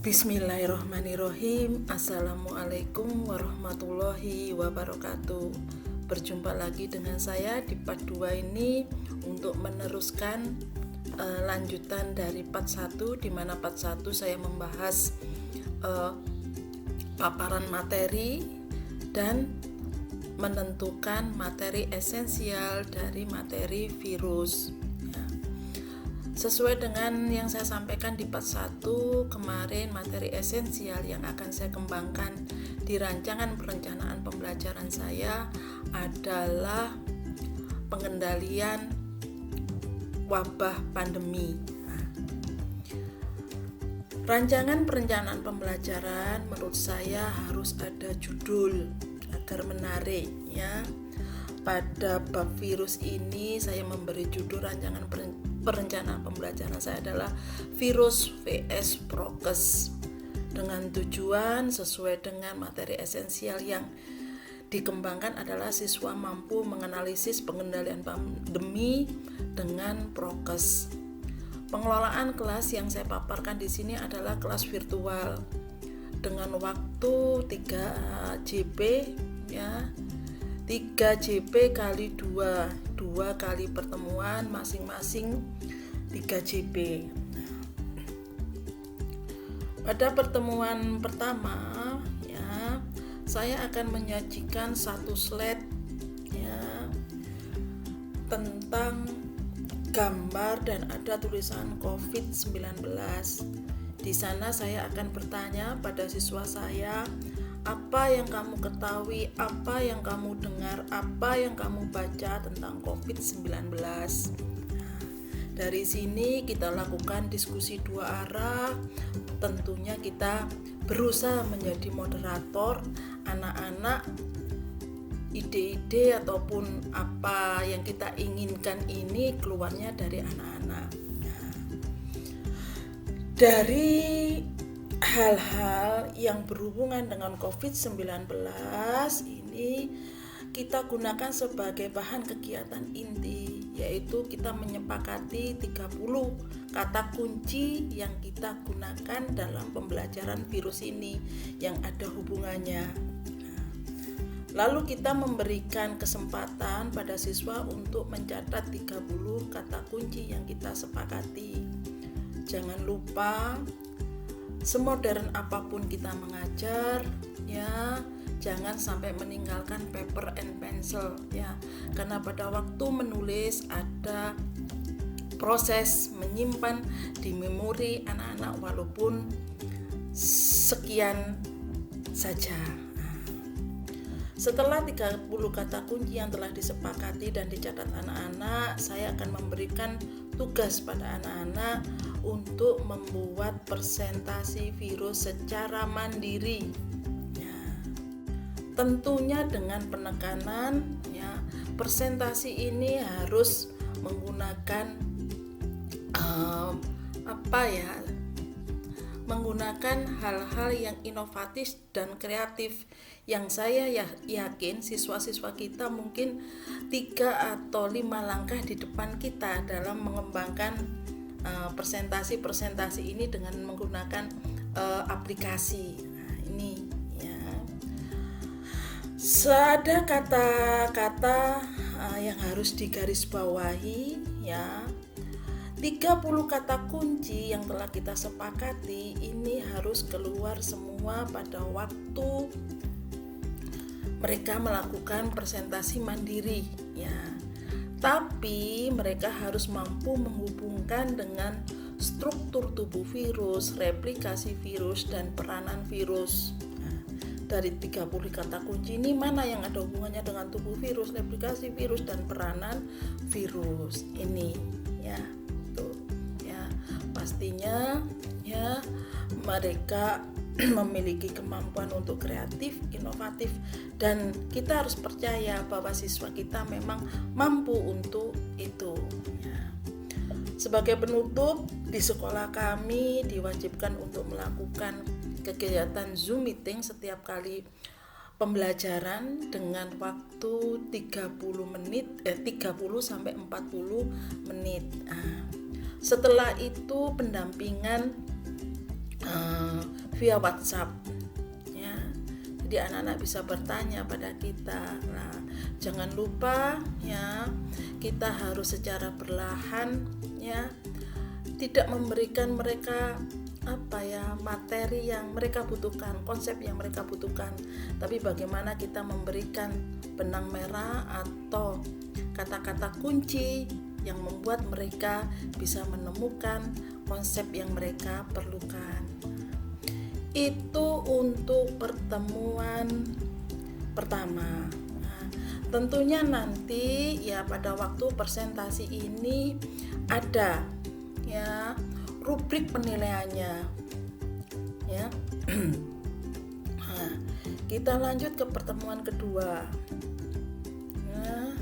Bismillahirrahmanirrahim. Assalamualaikum warahmatullahi wabarakatuh. Berjumpa lagi dengan saya di part 2 ini untuk meneruskan lanjutan dari part 1, di mana part 1 saya membahas paparan materi dan menentukan materi esensial dari materi virus. Sesuai dengan yang saya sampaikan di part 1 kemarin, materi esensial yang akan saya kembangkan di rancangan perencanaan pembelajaran saya adalah pengendalian wabah pandemi. Rancangan perencanaan pembelajaran menurut saya harus ada judul agar menarik, ya. Pada bab virus ini saya memberi judul rancangan perencanaan pembelajaran saya adalah virus vs prokes, dengan tujuan sesuai dengan materi esensial yang dikembangkan adalah siswa mampu menganalisis pengendalian pandemi dengan prokes. Pengelolaan kelas yang saya paparkan di sini adalah kelas virtual dengan waktu 3 JP, ya. 3 JP kali 2 kali pertemuan masing-masing 3 JP. Pada pertemuan pertama, ya, saya akan menyajikan satu slide, ya, tentang gambar dan ada tulisan COVID-19. Di sana saya akan bertanya pada siswa saya, apa yang kamu ketahui, apa yang kamu dengar, apa yang kamu baca tentang COVID-19. Dari sini kita lakukan diskusi dua arah. Tentunya kita berusaha menjadi moderator. Anak-anak, ide-ide ataupun apa yang kita inginkan ini keluarnya dari anak-anak. Dari hal-hal yang berhubungan dengan COVID-19 ini kita gunakan sebagai bahan kegiatan inti, yaitu kita menyepakati 30 kata kunci yang kita gunakan dalam pembelajaran virus ini yang ada hubungannya. Lalu kita memberikan kesempatan pada siswa untuk mencatat 30 kata kunci yang kita sepakati. Jangan lupa, semodern apapun kita mengajar, ya, jangan sampai meninggalkan paper and pencil, ya, karena pada waktu menulis ada proses menyimpan di memori anak-anak walaupun sekian saja. Setelah 30 kata kunci yang telah disepakati dan dicatat anak-anak, saya akan memberikan tugas pada anak-anak untuk membuat presentasi virus secara mandiri, ya. Tentunya dengan penekanan, ya, presentasi ini harus menggunakan menggunakan hal-hal yang inovatif dan kreatif yang saya yakin siswa-siswa kita mungkin 3 atau 5 langkah di depan kita dalam mengembangkan presentasi ini dengan menggunakan aplikasi. Nah, ini, ya. Ada kata-kata yang harus digarisbawahi, ya. 30 kata kunci yang telah kita sepakati ini harus keluar semua pada waktu mereka melakukan presentasi mandiri, ya. Tapi mereka harus mampu menghubungkan dengan struktur tubuh virus, replikasi virus, dan peranan virus. Nah, dari 30 kata kunci ini mana yang ada hubungannya dengan tubuh virus, replikasi virus, dan peranan virus ini, ya. Pastinya, ya, mereka memiliki kemampuan untuk kreatif, inovatif, dan kita harus percaya bahwa siswa kita memang mampu untuk itu, ya. Sebagai penutup, di sekolah kami diwajibkan untuk melakukan kegiatan Zoom meeting setiap kali pembelajaran dengan waktu 30 sampai 40 menit. Setelah itu pendampingan via WhatsApp ya. Jadi anak-anak bisa bertanya pada kita. Nah, jangan lupa ya, kita harus secara perlahan ya, tidak memberikan mereka materi yang mereka butuhkan, konsep yang mereka butuhkan, tapi bagaimana kita memberikan benang merah atau kata-kata kunci yang membuat mereka bisa menemukan konsep yang mereka perlukan. Itu untuk pertemuan pertama. Nah, tentunya nanti ya pada waktu presentasi ini ada ya rubrik penilaiannya ya. Nah, kita lanjut ke pertemuan kedua. Nah,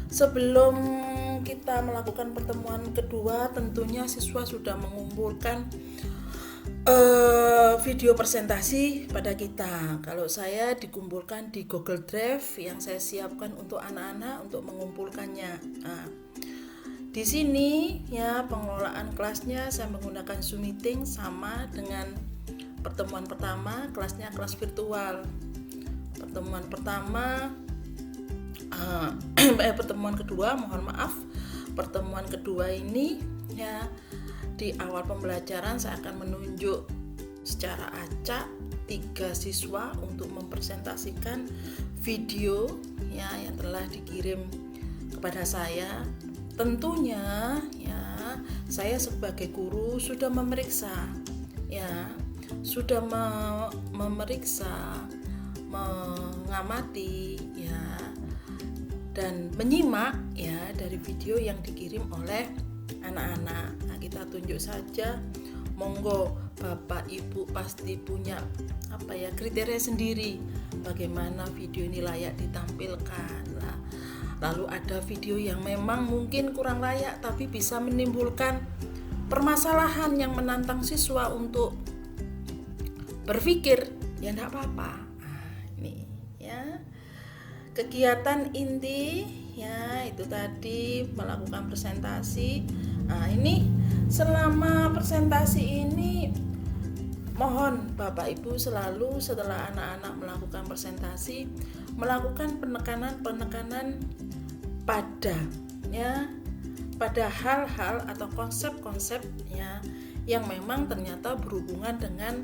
sebelum kita melakukan pertemuan kedua, tentunya siswa sudah mengumpulkan video presentasi pada kita. Kalau saya dikumpulkan di Google Drive yang saya siapkan untuk anak-anak untuk mengumpulkannya. Nah, di sini ya pengelolaan kelasnya saya menggunakan Zoom Meeting sama dengan pertemuan pertama, kelasnya kelas virtual. Pertemuan pertama pertemuan kedua, mohon maaf. Pertemuan kedua ini ya di awal pembelajaran saya akan menunjuk secara acak 3 siswa untuk mempresentasikan video ya yang telah dikirim kepada saya. Tentunya ya saya sebagai guru sudah memeriksa ya, sudah memeriksa, mengamati ya dan menyimak ya dari video yang dikirim oleh anak-anak. Nah, kita tunjuk saja, monggo Bapak Ibu pasti punya kriteria sendiri bagaimana video ini layak ditampilkan. Lalu ada video yang memang mungkin kurang layak tapi bisa menimbulkan permasalahan yang menantang siswa untuk berpikir, ya enggak apa-apa. Nah, ini ya. Kegiatan inti ya itu tadi melakukan presentasi. Nah, ini selama presentasi ini mohon Bapak Ibu selalu setelah anak-anak melakukan presentasi melakukan penekanan pada hal-hal atau konsep-konsep ya yang memang ternyata berhubungan dengan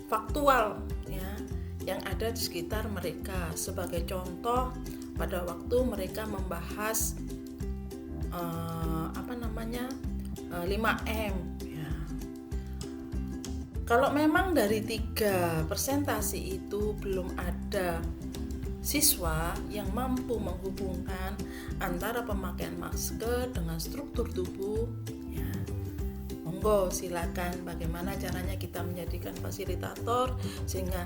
faktual ya yang ada di sekitar mereka. Sebagai contoh, pada waktu mereka membahas 5M ya. Kalau memang dari 3 presentasi itu belum ada siswa yang mampu menghubungkan antara pemakaian masker dengan struktur tubuh ya, monggo silakan bagaimana caranya kita menjadikan fasilitator sehingga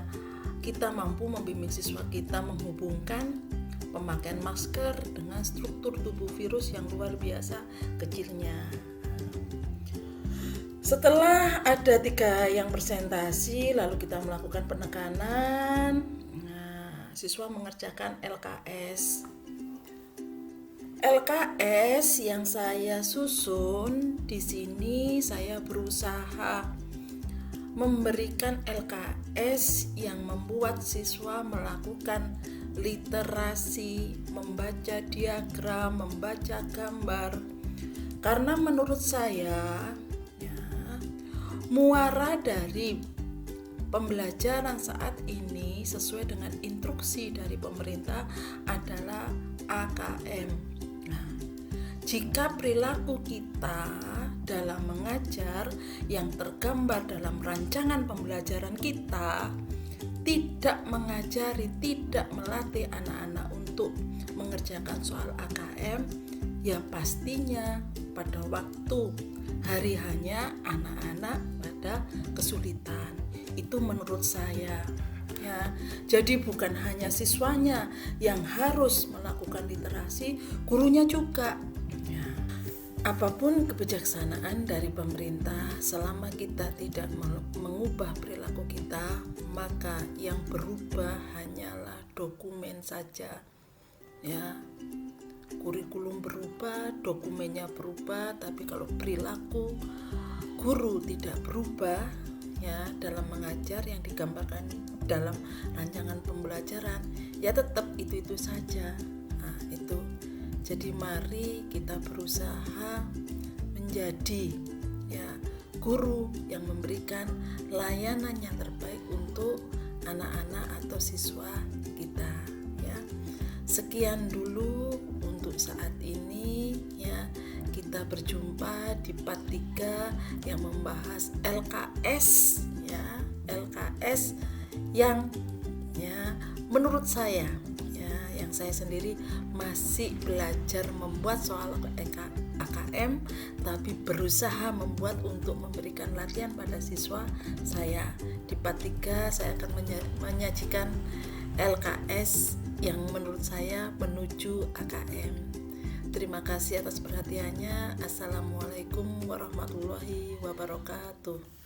kita mampu membimbing siswa kita menghubungkan pemakaian masker dengan struktur tubuh virus yang luar biasa kecilnya. Setelah ada 3 yang presentasi, lalu kita melakukan penekanan. Siswa mengerjakan LKS. LKS yang saya susun di sini saya berusaha memberikan LKS yang membuat siswa melakukan literasi, membaca diagram, membaca gambar. Karena menurut saya ya, muara dari pembelajaran saat ini sesuai dengan instruksi dari pemerintah adalah AKM. Nah, jika perilaku kita dalam mengajar yang tergambar dalam rancangan pembelajaran kita tidak mengajari, tidak melatih anak-anak untuk mengerjakan soal AKM, ya pastinya pada waktu hari hanya anak-anak pada kesulitan. Itu menurut saya ya. Jadi bukan hanya siswanya yang harus melakukan literasi, gurunya juga ya. Apapun kebijaksanaan dari pemerintah, selama kita tidak mengubah perilaku kita, maka yang berubah hanyalah dokumen saja ya. Kurikulum berubah, dokumennya berubah, tapi kalau perilaku guru tidak berubah ya dalam mengajar yang digambarkan dalam rancangan pembelajaran, ya tetap itu saja. Nah, itu. Jadi mari kita berusaha menjadi ya guru yang memberikan layanan yang terbaik untuk anak-anak atau siswa kita ya. Sekian dulu untuk saat ini ya. Kita berjumpa di part 3 yang membahas LKS ya, LKS yang ya menurut saya ya, yang saya sendiri masih belajar membuat soal AKM, tapi berusaha membuat untuk memberikan latihan pada siswa saya. Di part 3 saya akan menyajikan LKS yang menurut saya menuju AKM. Terima kasih atas perhatiannya. Assalamualaikum warahmatullahi wabarakatuh.